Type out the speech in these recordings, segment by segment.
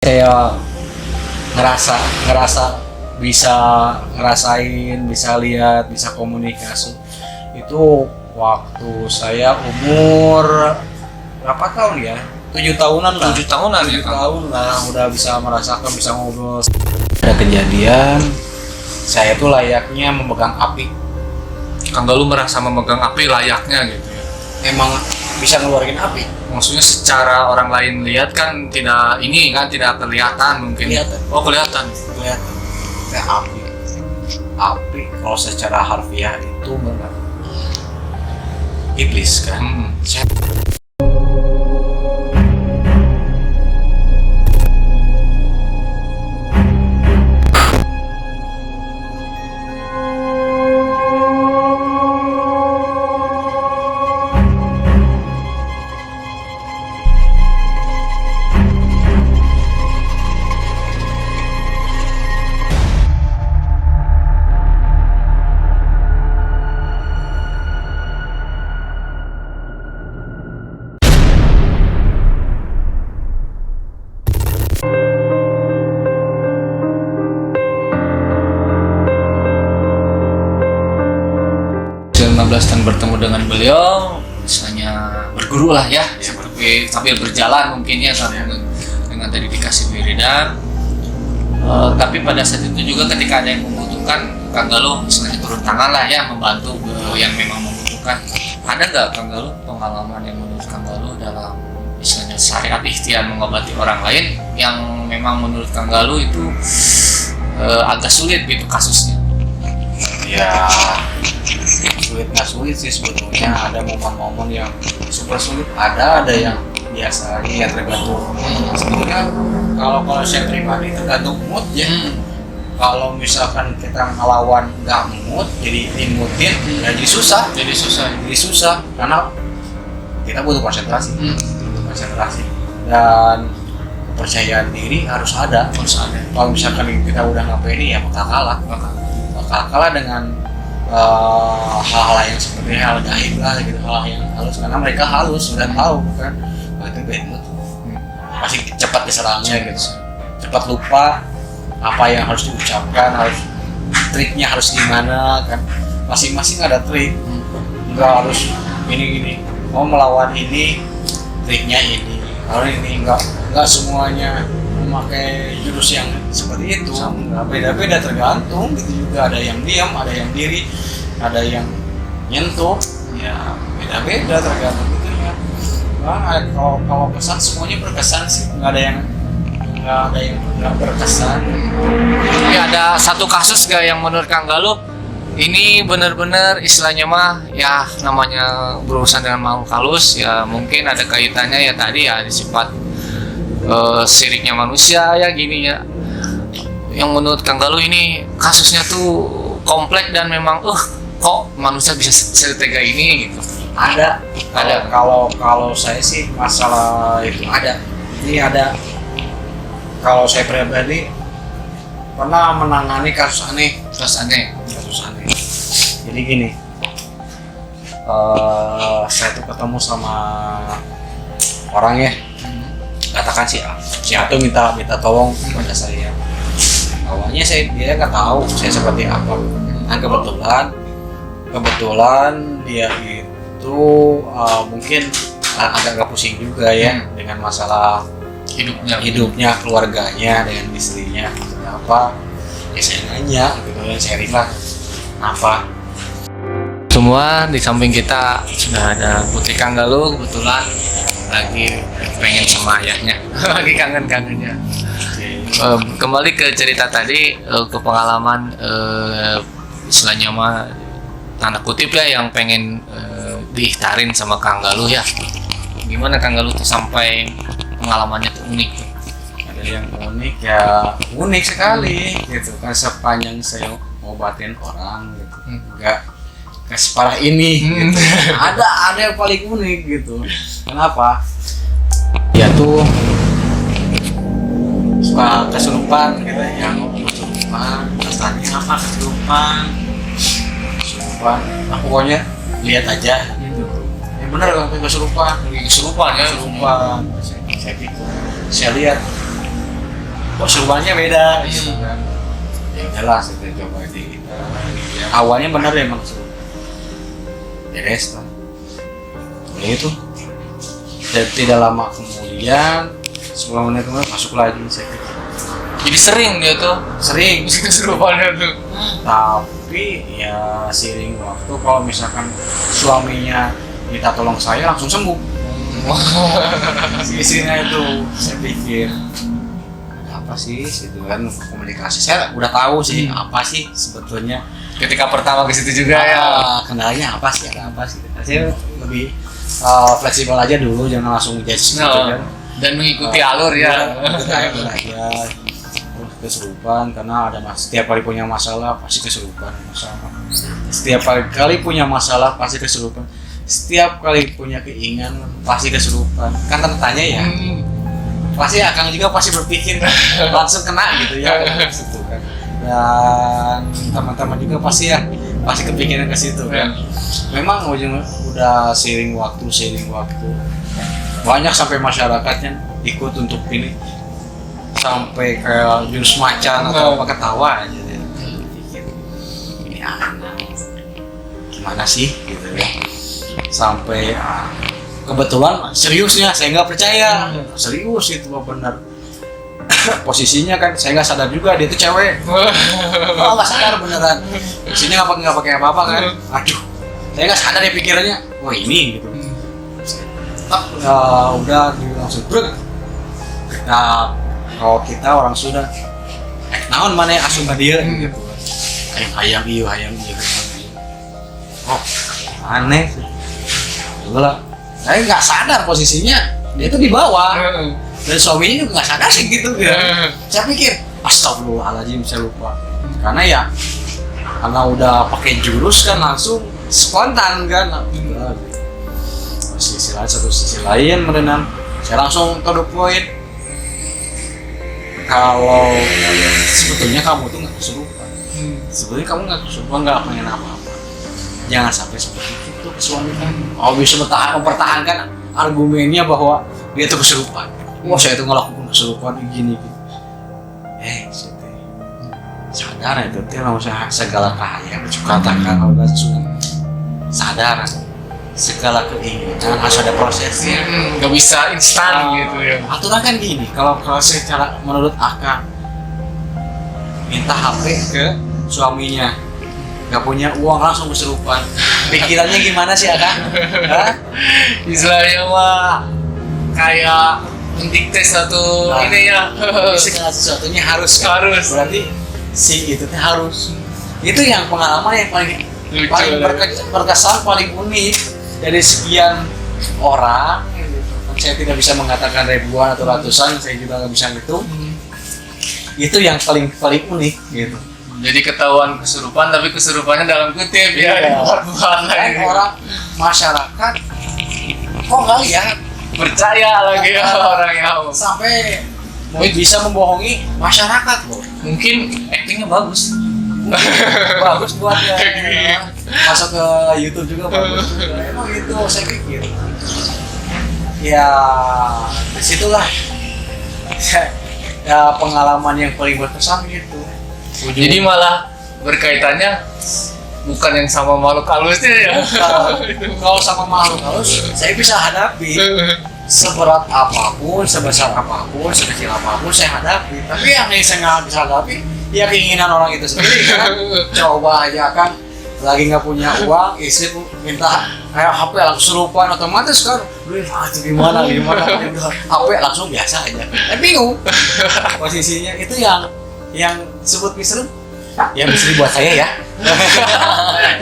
Saya ngerasa ngerasa bisa ngerasain, bisa lihat, bisa komunikasi itu waktu saya umur berapa tahun ya, 7 tahunan lah. 7 tahunan ya, 7 tahun lah udah bisa merasakan, bisa ngobrol. Ada kejadian saya tuh layaknya memegang api. Kang Galuh merasa memegang api layaknya gitu ya. Emang bisa ngeluarin api. Maksudnya secara orang lain lihat kan tidak ini kan tidak kelihatan mungkin. Kelihatan. Oh kelihatan. Kelihatan kayak api kalau secara harfiah itu benar iblis kan. Saya dan bertemu dengan beliau, misalnya berguru lah ya, seperti sambil berjalan mungkin ya dengan tadi dikasih wiridan. Tapi pada saat itu juga ketika ada yang membutuhkan, Kang Galuh misalnya turun tangan lah ya, membantu yang memang membutuhkan. Ada nggak Kang Galuh pengalaman yang menurut Kang Galuh dalam misalnya syariat ikhtiar mengobati orang lain yang memang menurut Kang Galuh itu agak sulit gitu kasusnya? ya sulit nggak sulit sih sebetulnya. Ada momen-momen yang super sulit, ada yang biasa ya, tergantung. Sebetulnya kalau saya pribadi tergantung mood ya. Kalau misalkan kita ngelawan nggak mood, jadi dimutin, ya jadi susah karena kita butuh konsentrasi. Dan kepercayaan diri harus ada. Kalau misalkan kita udah nggak pede ya bakal kalah dengan hal-hal yang seperti hal gaib lah gitu, hal yang halus, karena mereka halus sudah tahu kan itu bad mood, pasti cepat diserangnya gitu, cepat lupa apa yang harus diucapkan, harus triknya harus gimana kan, masing-masing ada trik, nggak harus gini mau melawan ini triknya ini, kalau ini nggak semuanya memakai jurus yang seperti itu. Beda-beda tergantung gitu juga, ada yang diam, ada yang diri, ada yang nyentuh, ya beda-beda tergantung gitu ya. Kalau kesan semuanya berkesan sih, nggak ada yang nggak berkesan. Tapi ada satu kasus gak yang menurut Kang Galuh ini benar-benar istilahnya mah ya namanya berurusan dengan makhluk halus ya, mungkin ada kaitannya ya tadi ya sifat siriknya manusia ya gini ya, yang menurut Kang Galuh ini kasusnya tuh kompleks dan memang kok manusia bisa setega ini gitu. Ada. Kalau saya sih masalah itu ada. Ini ada. Kalau saya pribadi pernah menangani kasus aneh. Jadi gini, saya tuh ketemu sama orang ya, katakan si A tuh minta tolong kepada saya. Awalnya dia nggak tahu saya seperti apa. Nah kebetulan dia itu mungkin agak pusing juga ya dengan masalah hidupnya, keluarganya, dengan istrinya. Kenapa? Ya saya nanya gitu ya, sharing lah. Kenapa? Semua di samping kita sudah ada putri Kang Galuh, kebetulan lagi pengen sama ayahnya, lagi kangen-kangennya. Kembali ke cerita tadi, ke pengalaman istilahnya mah tanda kutip ya yang pengen diikhtarin sama Kang Galuh ya. Gimana Kang Galuh tuh sampai pengalamannya tuh unik? Ada yang unik ya, unik sekali gitu kan, sepanjang saya ngobatin orang gitu, enggak separah ini gitu. Ada yang paling unik gitu. Kenapa? Dia tuh suka kesurupan gitu ya, kesurupan, rasanya apa kesurupan, nah pokoknya lihat aja gitu. Ya benar kalau kesurupan ya. saya pikir, saya lihat kok seruannya beda gitu kan. Ya jelas kita coba awalnya benar ya emang seru, beres lah ya itu. Dan tidak lama kemudian 10 menit kemudian masuk lagi saya pikir. Jadi sering dia tuh Sering, kesurupannya tuh. tapi ya seiring waktu kalau misalkan suaminya minta tolong saya langsung sembuh. Si istrinya itu saya pikir apa sih gitu kan, komunikasi saya udah tahu sih apa sih sebetulnya Ketika pertama ke situ juga ya. kendalanya apa sih, ada apa sih. Saya lebih fleksibel aja dulu, jangan langsung judge gitu kan. Dan mengikuti alur ya. Ikuti alur aja. Kesurupan karena ada setiap kali punya masalah pasti kesurupan masalah. Setiap kali punya masalah pasti kesurupan. Setiap kali punya keinginan pasti kesurupan. Kan tanya ya. Pasti Akang juga pasti berpikir langsung kena gitu ya. Gitu kan. Dan teman-teman juga pasti kepikiran ke situ kan. Memang udah seiring waktu banyak sampai masyarakatnya ikut untuk ini, sampai kayak jurus macan atau apa ketawa aja ya. Ini anak gimana sih gitu ya, sampai kebetulan seriusnya saya nggak percaya serius itu benar. Posisinya kan saya nggak sadar juga dia itu cewek. Nggak sadar beneran. Posisinya nggak pakai apa-apa kan. Aduh, saya nggak sadar ya pikirannya. Wah ini gitu. Udah langsung brek. Nah, kalau kita orang Sunda, naon mana asup ka dieu gitu. Hayang ieu. Oh, aneh. Lah, saya nggak sadar posisinya dia itu di bawah. Dan suaminya juga nggak sadar sih gitu ya. Saya pikir, astagfirullahaladzim saya lupa. Karena udah pakai jurus kan langsung spontan kan. Satu sisi lain merenang, saya langsung to the point. Kalau sebetulnya kamu tuh nggak kesurupan, sebetulnya kamu nggak kesurupan, nggak pengen apa-apa. Jangan sampai seperti itu ke suami kamu. Oh bisa mempertahankan argumennya bahwa dia tuh kesurupan. Wah saya tuh ngelakuin kesurupan gini. Sadar itu teh langsung segala kaya katakan udah sadar. Segala keinginan harus ada prosesnya, nggak bisa instan gitu ya. Aturan kan gini, kalau secara menurut Akang minta HP ke suaminya, nggak punya uang langsung kesurupan, pikirannya gimana sih Akang? Istilahnya mah kayak mendikte satu ini ya. Segala sesuatunya harus. Berarti si itu harus. Itu yang pengalaman yang paling berkesan, paling unik. Dari sekian orang, saya tidak bisa mengatakan ribuan atau ratusan, saya juga nggak bisa ngitung. Itu yang paling unik gitu. Jadi ketahuan kesurupan, tapi kesurupannya dalam kutip ya. Dan orang masyarakat kok nggak lihat, percaya lagi ya orang yang sampai bisa membohongi masyarakat loh. Mungkin actingnya bagus. Bagus buat masuk ke YouTube juga bagus juga. Emang itu saya pikir ya disitulah ya pengalaman yang paling berkesan gitu. Jadi malah berkaitannya bukan yang sama makhluk halusnya ya. Kalau sama makhluk halus saya bisa hadapi seberat apapun, sebesar apapun, sekecil apapun saya hadapi. Tapi yang saya nggak bisa hadapi ya keinginan orang itu sendiri kan. Coba aja kan lagi nggak punya uang, istri minta kayak HP langsung kesurupan, otomatis kan duit itu gimana HP langsung biasa aja. Bingung posisinya. Itu yang sebut misteri ya, misteri buat saya ya.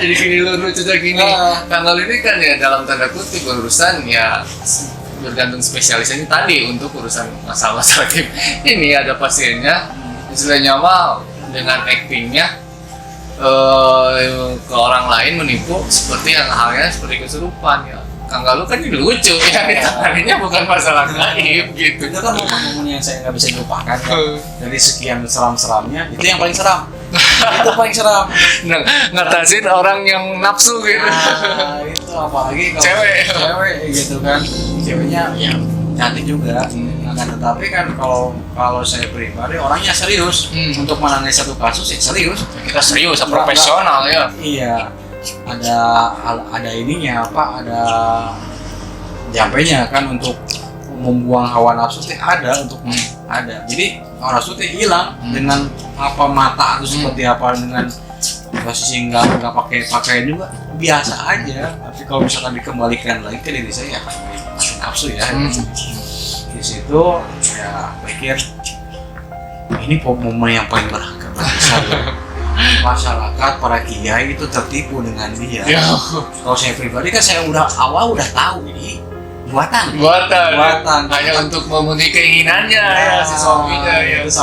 Jadi gini lucu gini. Tanggal ini kan ya dalam tanda kutip urusan ya bergantung spesialisnya tadi untuk urusan masalah tim. Ini ada pasiennya istilahnya mah dengan actingnya ke orang lain menipu seperti yang halnya seperti kesurupan ya. Kang Galuh kan jadi lucu ya, ditanganinya bukan masalah gaib gitu. Itu kan momen-momen yang saya nggak bisa dilupakan kan. Dari sekian seram-seramnya itu yang paling seram. Itu paling seram. Ngatasin orang yang nafsu gitu. Itu apalagi kalau cewek gitu kan. Ceweknya ya cantik juga. akan tetapi kan kalau saya pribadi orangnya serius untuk menangani satu kasus ya serius. Kita serius, profesional ya. Iya, ada ininya apa, ada jampenya kan untuk membuang hawa nafsu teh ada untuk ada. Jadi hawa nafsu teh hilang dengan apa mata itu seperti apa, dengan posisi nggak pakai pakaian juga biasa aja. Tapi kalau misalkan dikembalikan lagi ke diri saya ya masih nafsu ya. Di situ ya pikir ini momen yang paling berharga bagi saya. Masyarakat para kiai itu tertipu dengan dia. Kalau saya pribadi kan saya udah tahu ini buatan hanya untuk memenuhi keinginannya ya si suaminya ya. Itu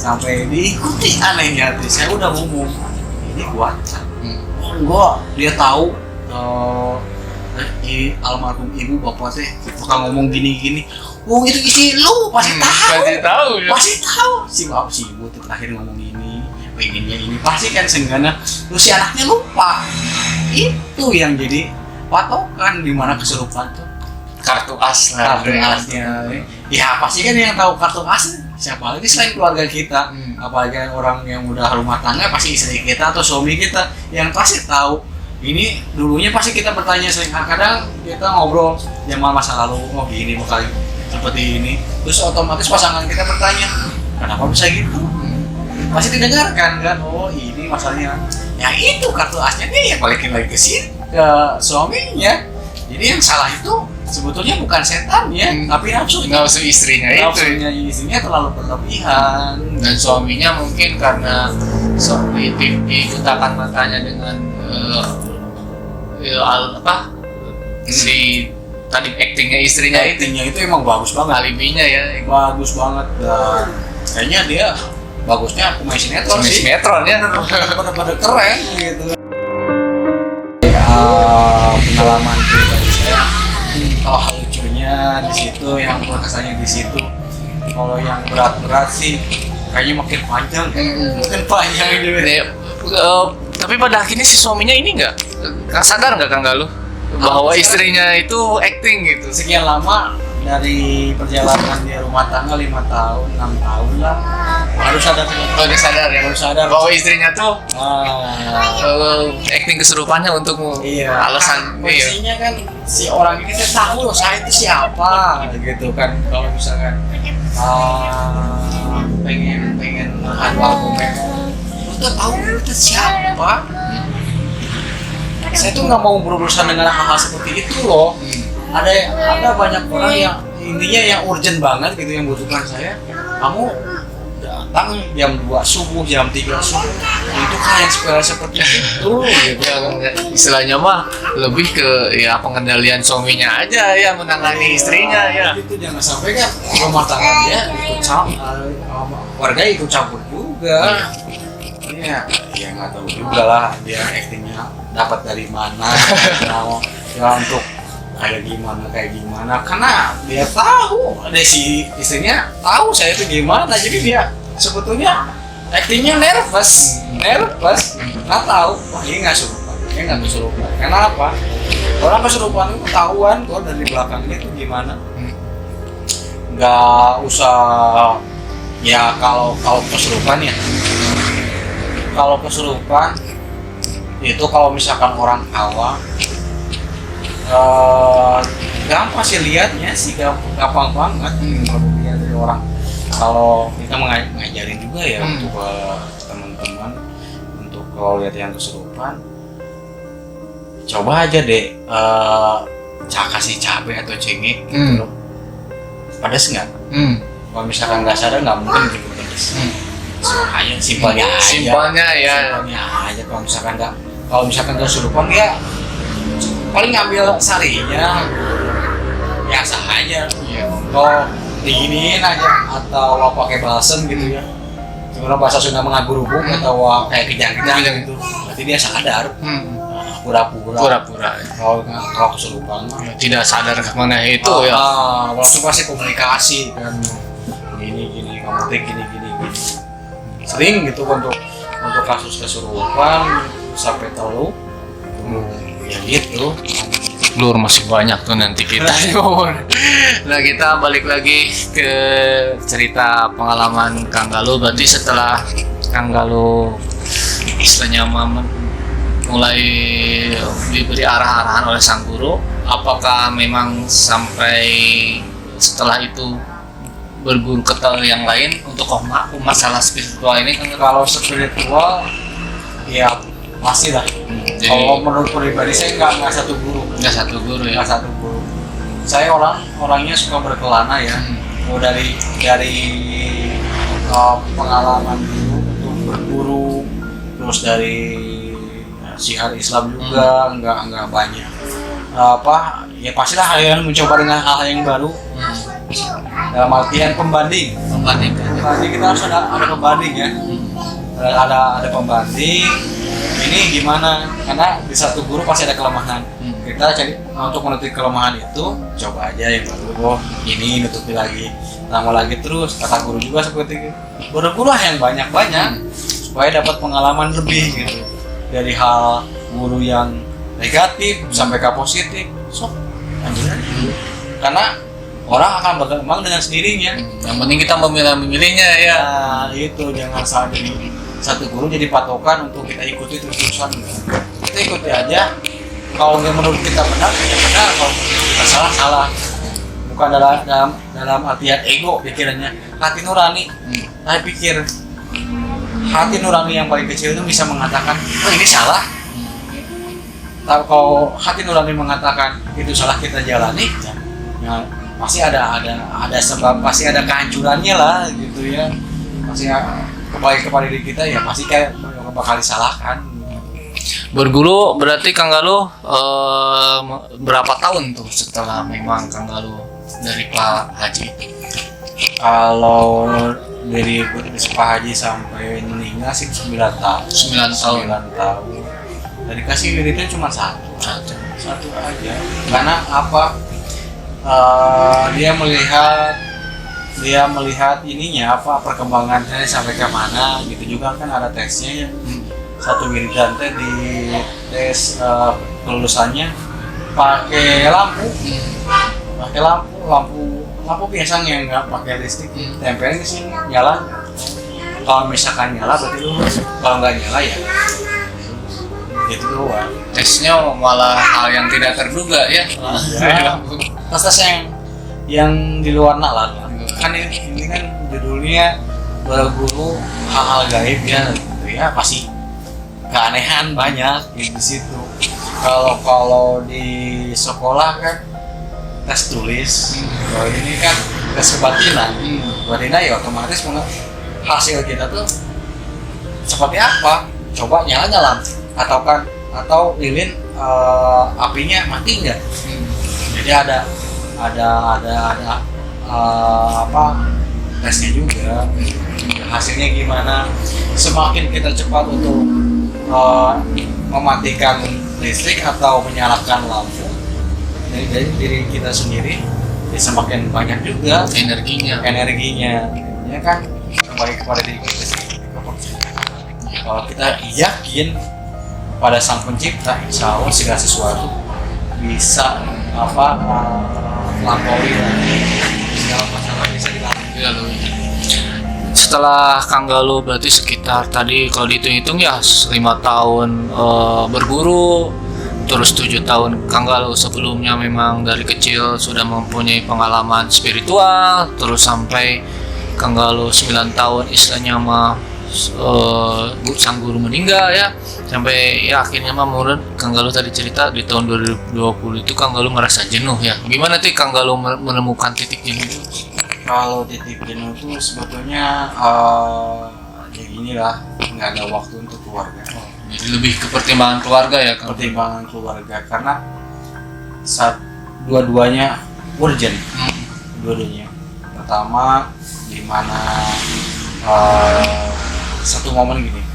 sampai diikuti anehnya tuh. Saya udah ngomong ini buatan. Dia tahu almarhum ibu bapak teh suka ngomong gini-gini. Oh itu isi lu pasti tahu. Pasti tahu. Si bapak si ibu tuh terakhir ngomong ini, pengennya ini pasti kan senggana. Terus si anaknya lupa. Itu yang jadi patokan di mana kesurupan tuh. Kartu asnya. Ya pasti kan yang tahu kartu as siapa lagi selain keluarga kita. Apalagi orang yang udah rumah tangga pasti istri kita atau suami kita yang pasti tahu. Ini dulunya pasti kita bertanya sering, kadang kita ngobrol zaman masa lalu, oh gini bakal seperti ini. Terus otomatis pasangan kita bertanya, kenapa bisa gitu? Pasti didengarkan kan, oh ini masalahnya. Ya itu kartu asnya nih yang balikin lagi ke sini ke suaminya. Jadi yang salah itu sebetulnya bukan setan ya, tapi nafsu istrinya itu. Nafsunya istrinya terlalu berlebihan. Dan suaminya mungkin karena dibutakan matanya dengan si tadi actingnya istrinya itu emang bagus banget, alibinya ya bagus banget. Dan kayaknya dia bagusnya pemain sinetron sih, sinetron ya, bener-bener keren gitu. Pengalaman pribadi saya, kalau lucunya di situ, yang berkesannya di situ. Kalau yang berat-berat sih kayaknya makin panjang juga. Tapi pada akhirnya si suaminya ini nggak sadar nggak Kang Galuh bahwa istrinya itu acting gitu. Sekian lama dari perjalanan dia rumah tangga 5 tahun, 6 tahun lah, baru sadar bahwa istrinya tuh acting kesurupannya untuk alasan posisinya kan si orang ini saya tahu loh saya itu siapa gitu kan. Kalau misalkan pengen mengadu argumen, udah tahu itu siapa. Saya tuh nggak mau berurusan dengan hal-hal seperti itu loh. Ada banyak orang yang intinya yang urgent banget gitu yang butuhkan saya. Kamu datang jam 2 subuh, jam 3 subuh. Itu kayak sepele seperti itu gitu. Istilahnya mah lebih ke ya pengendalian suaminya aja ya, menangani istrinya ya. Itu jangan sampai kan rumah tangga dia ikut warga ikut campur juga. Ya nggak tahu juga lah dia actingnya dapat dari mana, ya untuk kayak gimana karena dia tahu, ada si istrinya tahu saya itu gimana, jadi dia sebetulnya actingnya nervous nggak tahu, wah ini nggak kesurupan, kenapa? Orang kesurupan itu ketahuan kok dari belakangnya itu gimana, nggak usah ya kalau kesurupan ya. Kalau kesurupan itu kalau misalkan orang awam gampang sih lihatnya sih, gampang banget kalau dilihat dari orang. Kalau kita ngajarin juga ya untuk teman-teman, untuk kalau lihat yang kesurupan coba aja deh kasih cabai atau cengek gitu loh, pedas nggak? Kalau misalkan nggak sadar nggak mungkin gitu pedas. Hanya simpelnya aja. Kalau misalkan kesurupan dia paling ngambil sarinya biasa aja. Kalau diginiin aja atau lo pakai balsem gitu ya. Cuma bahasa Sunda mengagurubuk atau kayak kejang-kejang gitu. Berarti dia sadar. Pura-pura. Kalau kesurupan tidak sadar kemana itu ya. Langsung pasti komunikasi kan. Gini kamu teh gini. Sering gitu untuk kasus kesurupan sampai tahu ya gitu. Lur masih banyak tuh nanti kita ngomong. Nah kita balik lagi ke cerita pengalaman Kang Galuh. Berarti setelah Kang Galuh istilahnya mulai diberi arah-arahan oleh sang guru, apakah memang sampai setelah itu berguru ke yang lain untuk masalah spiritual ini? Kalau spiritual ya pasti lah. Jadi, kalau menurut pribadi saya nggak satu guru ya. Nggak satu guru. Saya orangnya suka berkelana ya. Mau dari pengalaman dulu untuk berguru, terus dari syiar Islam juga nggak banyak. Ya pastilah kalian mencoba dengan hal yang baru. Dalam artian pembanding kita harus ada pembanding ya. Ada pembanding ini gimana, karena di satu guru pasti ada kelemahan. Kita cari untuk menutupi kelemahan itu, coba aja yang baru. Ini nutupi lagi, tambah lagi terus. Kata guru juga seperti itu, berguru yang banyak supaya dapat pengalaman lebih gitu, dari hal guru yang negatif sampai ke positif. Lanjut aja, karena orang akan berkembang dengan sendirinya. Yang penting kita memilihnya ya. Nah, itu jangan sampai satu guru jadi patokan untuk kita ikuti terus-terusan. Kita ikuti aja. Kalau menurut kita benar, ya benar. Kalau menurut kita salah. Bukan dalam artian ego pikirannya. Hati nurani. Saya pikir hati nurani yang paling kecil itu bisa mengatakan, oh ini salah. Tapi kalau hati nurani mengatakan itu salah, kita jalani, ya pasti ada sebab, pasti ada kehancurannya lah gitu ya. Pasti kembali kepada diri kita, ya pasti kayak bakal disalahkan. Berguru berarti Kang Galuh berapa tahun tuh setelah memang Kang Galuh dari Pak Haji? Kalau dari Pak Haji sampai meninggal sih 9 tahun. 9 tahun. Dan dikasih wiridnya cuma satu aja. Karena apa? Dia melihat ininya apa, perkembangannya sampai ke mana gitu juga kan ada tesnya ya. Satu wiridan teh di tes kelulusannya pakai lampu biasanya nggak pakai listrik, tempelin di sini nyala. Kalau misalkan nyala berarti lulus, kalau nggak nyala ya gitu doang. Tesnya malah hal yang tidak terduga ya. Tes yang di luar nalar kan, ini kan judulnya berguru hal-hal gaib ya gitu ya, pasti keanehan banyak di situ. Kalau di sekolah kan tes tulis, kalau ini kan tes kebatinan. Kebatinan ya otomatis hasil kita tuh seperti apa, coba nyala atau lilin apinya mati nggak. Jadi ada tesnya juga, hasilnya gimana. Semakin kita cepat untuk mematikan listrik atau menyalakan lampu dari diri kita sendiri, ya semakin banyak juga energinya ya kan, kembali kepada diri kita sendiri. Kalau kita yakin pada Sang Pencipta, insya Allah segala sesuatu bisa melampaui segala masalah bisa dilalui. Setelah Kang Galuh berarti sekitar tadi kalau dihitung-hitung ya 5 tahun berguru, terus 7 tahun Kang Galuh sebelumnya memang dari kecil sudah mempunyai pengalaman spiritual, terus sampai Kang Galuh 9 tahun istilahnya sang guru meninggal ya, sampai ya akhirnya menurut Kang Galuh tadi cerita di tahun 2020 itu Kang Galuh merasa jenuh ya. Gimana tuh Kang Galuh menemukan titik jenuh? Kalau titik jenuh itu sebetulnya kayak gini lah, nggak ada waktu untuk keluarga. Jadi lebih ke pertimbangan keluarga ya Kang? Pertimbangan keluarga, karena dua-duanya urgent. Dua-duanya. Pertama, di mana satu momen gini,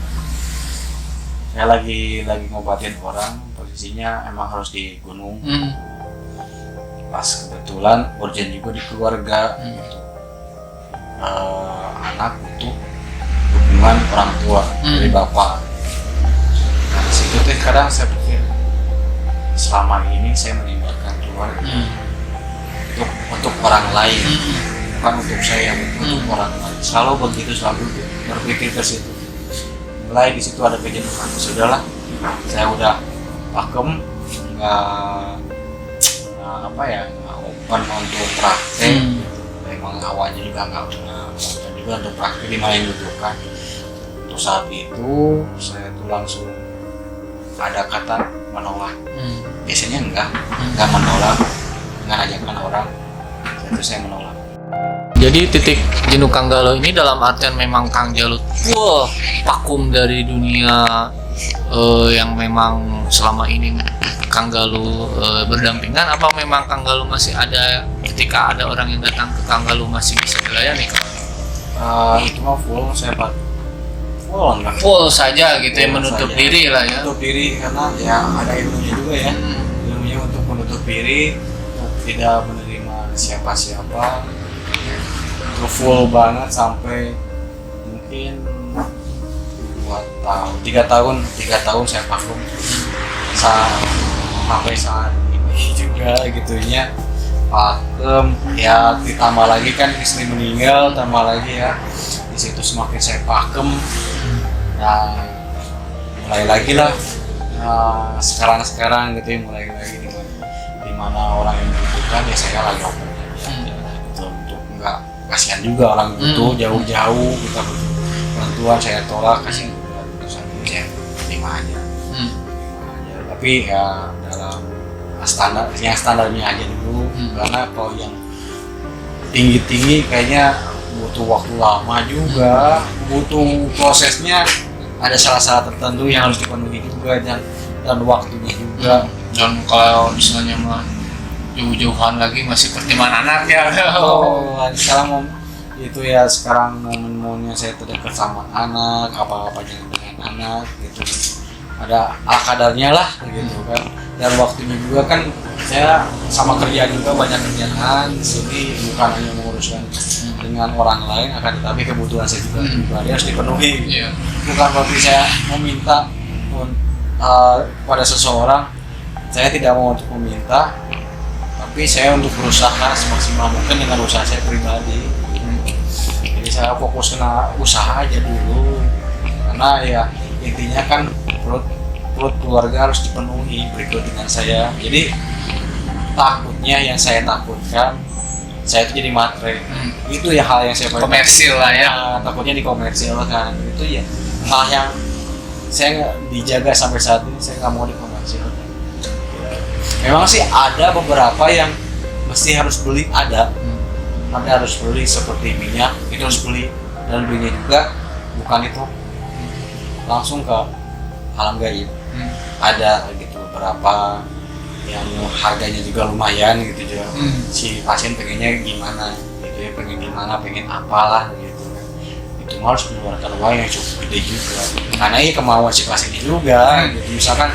saya lagi ngobatin orang, posisinya emang harus di gunung. Pas kebetulan urgent juga di keluarga, anak butuh dukungan orang tua dari bapak. Nah, situ teh kadang saya pikir selama ini saya meninggalkan Tuhan untuk orang lain, bukan untuk saya, untuk orang lain. Selalu begitu, selalu berpikir ke situ. Mulai di situ ada kejenuhan. Sudahlah, saya udah pakem, nggak open untuk praktek. Memang awalnya juga nggak open juga untuk praktek di mana yang dibutuhkan. Untuk saat itu saya tuh langsung ada kata menolak. Biasanya enggak menolak dengan ajakan orang. Itu saya menolak. Jadi titik jenuh Kang Galuh ini dalam artian memang Kang Galuh vakum dari dunia yang memang selama ini Kang Galuh berdampingan, apa memang Kang Galuh masih ada ketika ada orang yang datang ke Kang Galuh masih bisa dilayani? Itu mah full, saya full saja gitu ya, menutup saja. diri lah ya. Menutup diri karena ya ada ilmunya juga ya. Ilmunya untuk menutup diri, untuk tidak menerima siapa-siapa. Itu full banget sampai mungkin 3 tahun saya vakum sampai saat ini juga gitunya vakum ya, ditambah lagi kan istri meninggal, tambah lagi ya di situ semakin saya vakum. Nah, mulai lagi lah sekarang gitu ya, mulai lagi di mana orang yang membutuhkan ya saya lagi open aja gitu, untuk nggak kasihan juga orang butuh jauh-jauh kita butuh bantuan, saya tolak, kasih keputusan ini saya terima aja. Tapi ya dalam standarnya aja dulu, karena kalau yang tinggi-tinggi kayaknya butuh waktu lama juga, butuh prosesnya, ada syarat-syarat tertentu yang harus dipenuhi juga dan waktunya juga. Dan kalau misalnya mah jauh-jauhan lagi masih pertimbangan anak ya. Sekarang itu ya, sekarang momen-momennya saya terdekat sama anak, apa-apanya dengan anak gitu. Ada ala kadarnya lah gitu kan. Dan waktunya juga kan saya sama kerjaan juga, banyak kerjaan di sini, bukan hanya menguruskan dengan orang lain, akan tetapi kebutuhan saya juga pribadi harus dipenuhi. Bukan berarti saya meminta pada seseorang, saya tidak mau untuk meminta, tapi saya untuk berusaha semaksimal mungkin dengan usaha saya pribadi. Jadi saya fokus kena usaha aja dulu, karena ya intinya kan perut keluarga harus dipenuhi berikut dengan saya. Jadi takutnya yang saya takutkan, saya itu jadi matre. Itu ya hal yang saya komersil lah ya. Takutnya dikomersil kan. Itu ya hal yang saya dijaga sampai saat ini, saya nggak mau dikomersil. Memang sih ada beberapa yang mesti harus beli, ada harus beli seperti minyak, itu harus beli, dan belinya juga bukan itu langsung ke alam gaib. Ada gitu beberapa yang harganya juga lumayan gitu juga. Si pasien pengennya gimana gitu ya, pengen apalah gitu kan. Itu harus mengeluarkan uang yang cukup gede juga, karena ya kemauan si pasiennya juga gitu. Misalkan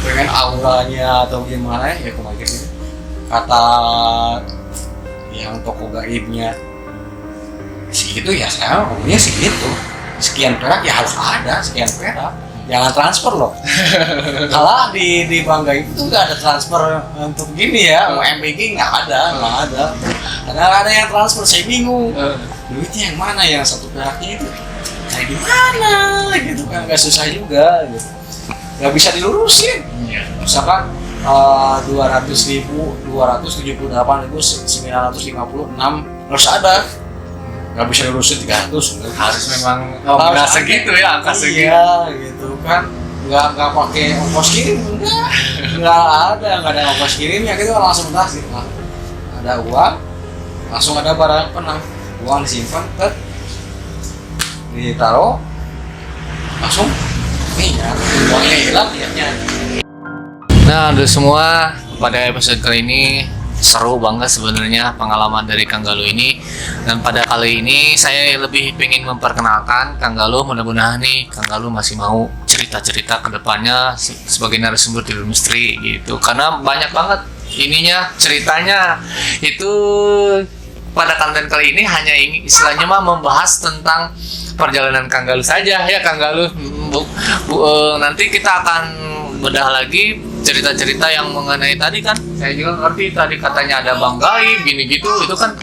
pengen auranya atau gimana ya kemarin gitu, kata yang toko gaibnya segitu ya, saya umumnya segitu, sekian perak ya harus ada sekian perak, jangan transfer loh. Kalau di bank gaib itu nggak ada transfer untuk gini ya, mau MBG nggak ada, karena ada yang transfer, saya bingung duitnya yang mana, yang satu peraknya itu cari di mana gitu kan, nggak susah juga gitu, nggak bisa dilurusin. Misalkan 200.000, 278.956 harus ada, nggak bisa dilurusin 300, harus memang harus segitu ya, angka segitu. Iya gitu kan, nggak pakai ongkos kirim, nggak ada ongkos kirimnya, gitu langsung kasih. Ada uang, langsung ada barang penang, uang disimpan, ditaruh, langsung uangnya hilang ya. Nah, udah semua, pada episode kali ini seru banget sebenarnya pengalaman dari Kang Galuh ini. Dan pada kali ini saya lebih pengen memperkenalkan Kang Galuh. Mudah-mudahan nih Kang Galuh masih mau cerita-cerita ke depannya sebagai narasumber di Misteri gitu. Karena banyak banget ininya, ceritanya itu. Pada konten kali ini hanya istilahnya mah membahas tentang perjalanan Kang Galuh saja ya Kang Galuh. Nanti kita akan bedah lagi cerita-cerita yang mengenai tadi kan saya juga ngerti tadi katanya ada bang gaib gini gitu, itu kan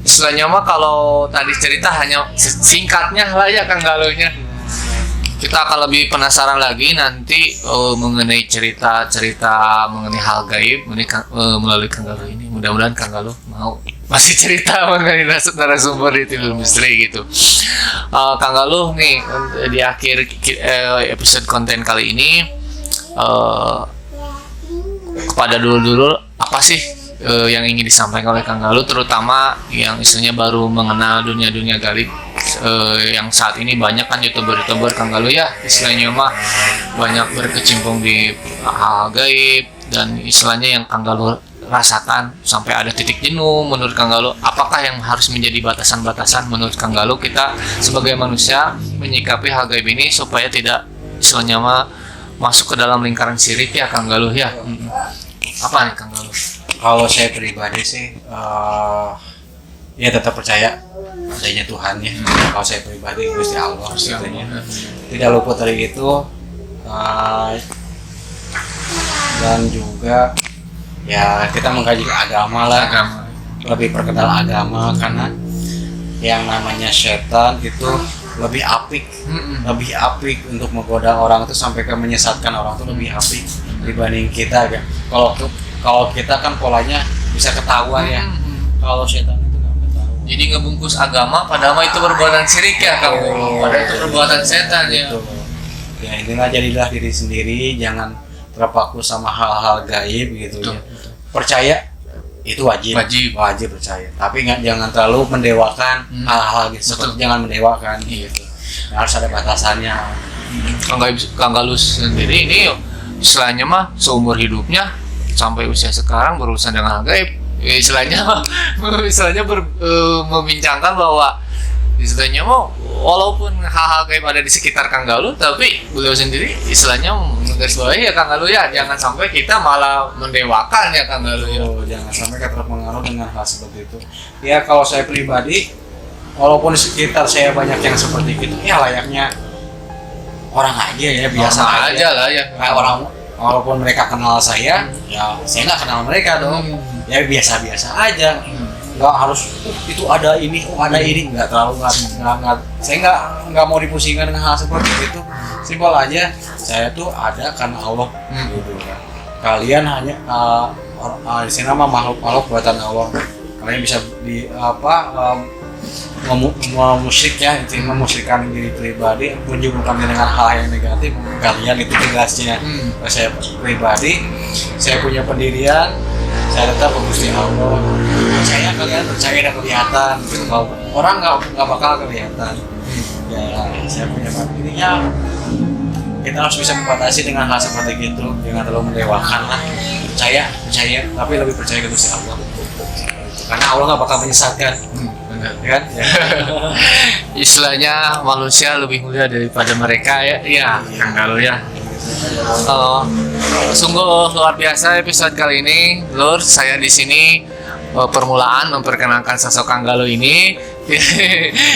istilahnya mah kalau tadi cerita hanya singkatnya lah ya Kang Galuhnya. Kita akan lebih penasaran lagi nanti mengenai cerita-cerita mengenai hal gaib melalui Kang Galuh ini. Mudah-mudahan Kang Galuh mau masih cerita mengenai narasumber di Tidur Misteri gitu. Kang Galuh nih di akhir episode konten kali ini kepada dulu apa sih yang ingin disampaikan oleh Kang Galuh, terutama yang istilahnya baru mengenal dunia gaib, yang saat ini banyak kan youtuber Kang Galuh ya istilahnya mah banyak berkecimpung di hal gaib, dan istilahnya yang Kang Galuh rasakan sampai ada titik jenuh. Menurut Kang Galuh, apakah yang harus menjadi batasan-batasan menurut Kang Galuh kita sebagai manusia menyikapi hal gaib ini supaya tidak istilahnya mah masuk ke dalam lingkaran syirik ya Kang Galuh ya? Apa nih Kang Galuh? Kalau saya pribadi sih ya tetap percaya adanya Tuhan ya. Kalau saya pribadi Gusti Allah katanya. Tidak luput dari itu, dan juga ya kita mengkaji agama lah, lebih perkenal agama, karena yang namanya setan itu lebih apik untuk menggoda orang itu sampai ke menyesatkan orang itu lebih apik dibanding kita kan. Kalau kita kan polanya bisa ketahuan ya. Kalau setan itu nggak ketahuan. Jadi ngebungkus agama padahal itu perbuatan syirik ya Kang. Padahal itu perbuatan setan ya. Ya inilah, jadilah diri sendiri, jangan terpaku sama hal-hal gaib gitu ya. Percaya itu wajib percaya, tapi jangan terlalu mendewakan hal-hal gitu. Jangan mendewakan gitu. Harus ada batasannya. Kang Galuh sendiri ini istilahnya mah seumur hidupnya sampai usia sekarang berurusan dengan hal gaib. Istilahnya membincangkan bahwa istilahnya mah walaupun hal-hal gaib ada di sekitar Kang Galuh, tapi beliau sendiri istilahnya menggarisbawahi ya Kang Galuh ya, jangan sampai kita malah mendewakan ya Kang Galuh ya. Jangan sampai kita terpengaruh dengan hal seperti itu. Ya kalau saya pribadi, walaupun di sekitar saya banyak yang seperti itu, ya layaknya orang aja ya, biasa aja lah ya. Kayak orang, walaupun mereka kenal saya, ya saya nggak kenal mereka dong. Ya biasa-biasa aja. Nggak harus itu ada ini, ada ini, nggak terlalu nggak. Saya nggak mau dipusingkan dengan hal seperti itu. Simpel aja, saya tuh ada karena Allah gitu kan. Kalian hanya di sini mah makhluk buatan Allah. Kalian bisa musyrik ya, intinya memusyrikkan diri pribadi, menyibukkan dengan hal yang negatif. Kalian itu tegasnya. Saya pribadi, saya punya pendirian, saya tetap Gusti Allah. Saya kalian percaya dan kelihatan gitu. Kalau orang nggak bakal kelihatan. Ya saya punya pendirinya. Kita harus bisa membatasi dengan hal seperti itu, jangan terlalu mendewakan lah. Percaya, tapi lebih percaya ke Gusti Allah. Karena Allah nggak bakal menyesatkan. Kan? Istilahnya manusia lebih mulia daripada mereka ya Kang Galuh ya. Sungguh luar biasa episode kali ini, Lur. Saya di sini permulaan memperkenalkan sosok Kang Galuh ini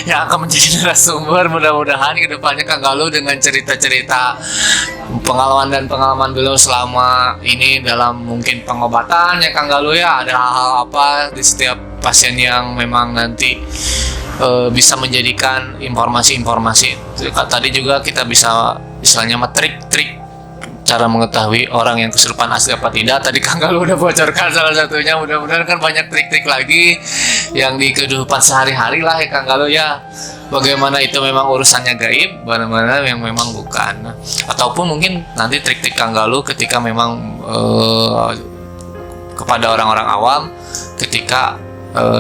yang akan menjadi narasumber. Mudah-mudahan kedepannya Kang Galuh dengan cerita-cerita pengalaman beliau selama ini dalam mungkin pengobatan ya Kang Galuh ya, ada hal-hal apa di setiap pasien yang memang nanti bisa menjadikan informasi-informasi. Tadi juga kita bisa istilahnya trik-trik cara mengetahui orang yang kesurupan asli apa tidak. Tadi Kang Galuh udah bocorkan salah satunya. Mudah-mudahan kan banyak trik-trik lagi yang di kehidupan sehari-hari lah ya Kang Galuh ya. Bagaimana itu memang urusannya gaib, bagaimana yang memang bukan. Ataupun mungkin nanti trik-trik Kang Galuh ketika memang kepada orang-orang awam ketika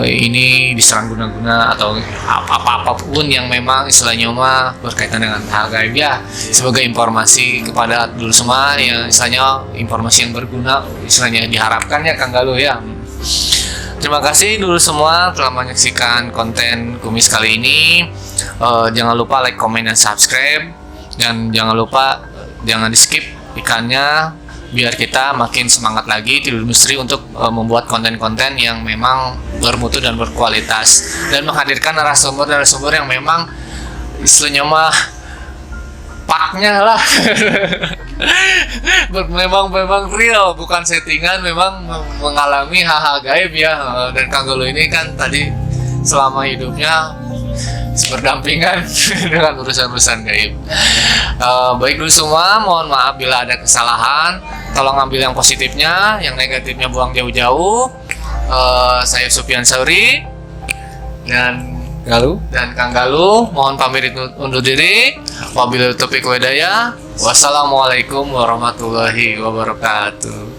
ini diserang guna-guna atau apapun yang memang istilahnya mah berkaitan dengan hal gaib ya, sebagai informasi kepada dulu semua ya, istilahnya informasi yang berguna istilahnya diharapkan ya Kang Galuh ya. Terima kasih dulu semua telah menyaksikan konten Kumis kali ini. Jangan lupa like, comment, dan subscribe, dan jangan lupa jangan di skip ikannya biar kita makin semangat lagi Tidur Misteri untuk membuat konten-konten yang memang bermutu dan berkualitas, dan menghadirkan narasumber yang memang istilahnya mah paknya lah. memang real, bukan settingan, memang mengalami hal-hal gaib ya. Dan Kang Galuh ini kan tadi selama hidupnya berdampingan dengan urusan-urusan gaib. Baik dulu semua, mohon maaf bila ada kesalahan. Tolong ambil yang positifnya, yang negatifnya buang jauh-jauh. Saya Sufyan Sauri dan Kang Galuh mohon pamit undur diri. Wabillahi taufiq wal hidayah. Wassalamualaikum warahmatullahi wabarakatuh.